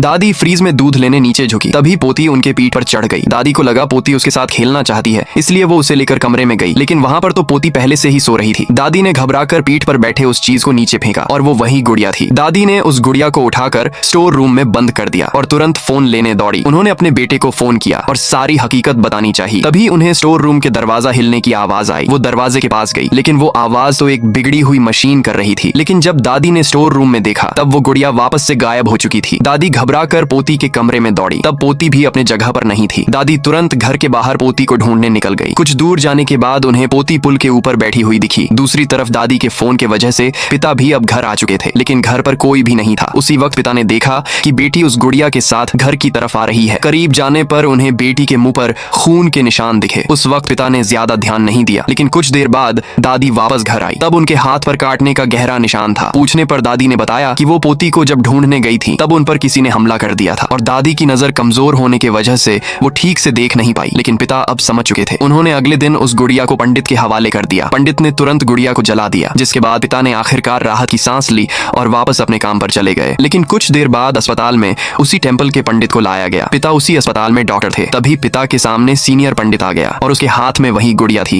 दादी फ्रीज में दूध लेने नीचे झुकी, तभी पोती उनके पीठ पर चढ़ गई। दादी को लगा पोती उसके साथ खेलना चाहती है, इसलिए वो उसे लेकर कमरे में गई, लेकिन वहाँ पर तो पोती पहले से ही सो रही थी। दादी ने घबराकर पीठ पर बैठे उस चीज को नीचे फेंका और वो वही गुड़िया थी। दादी ने उस गुड़िया को उठाकर स्टोर रूम में बंद कर दिया और तुरंत फोन लेने दौड़ी। उन्होंने अपने बेटे को फोन किया और सारी हकीकत बतानी चाहिए। तभी उन्हें स्टोर रूम के दरवाजा हिलने की आवाज आई। वो दरवाजे के पास गई, लेकिन वो आवाज तो एक बिगड़ी हुई मशीन कर रही थी। लेकिन जब दादी ने स्टोर रूम में देखा, तब वो गुड़िया वापस से गायब हो चुकी थी। दादी घबराकर पोती के कमरे में दौड़ी, तब पोती भी अपने जगह पर नहीं थी। दादी तुरंत घर के बाहर पोती को ढूंढने निकल गई। कुछ दूर जाने के बाद उन्हें पोती पुल के ऊपर बैठी हुई दिखी। दूसरी तरफ दादी के फोन के वजह से पिता भी अब घर आ चुके थे, लेकिन घर पर कोई भी नहीं था। उसी वक्त पिता ने देखा कि बेटी उस गुड़िया के साथ घर की तरफ आ रही है। करीब जाने पर उन्हें बेटी के मुंह पर खून के निशान दिखे। उस वक्त पिता ने ज्यादा ध्यान नहीं दिया, लेकिन कुछ देर बाद दादी वापस घर आई। तब उनके हाथ पर काटने का गहरा निशान था। पूछने पर दादी ने बताया कि वो पोती को जब ढूंढने गई थी, तब उन पर किसी ने हमला कर दिया था और दादी की नजर कमजोर होने की वजह से वो ठीक से देख नहीं पाई। लेकिन पिता अब समझ चुके थे। उन्होंने अगले दिन उस गुड़िया को पंडित के हवाले कर दिया। पंडित ने तुरंत गुड़िया को जला दिया, जिसके बाद पिता ने आखिरकार राहत की सांस ली और वापस अपने काम पर चले गए। लेकिन कुछ देर बाद अस्पताल में उसी टेम्पल के पंडित को लाया गया। पिता उसी अस्पताल में डॉक्टर थे। तभी पिता के सामने सीनियर पंडित आ गया और उसके हाथ में वही गुड़िया थी।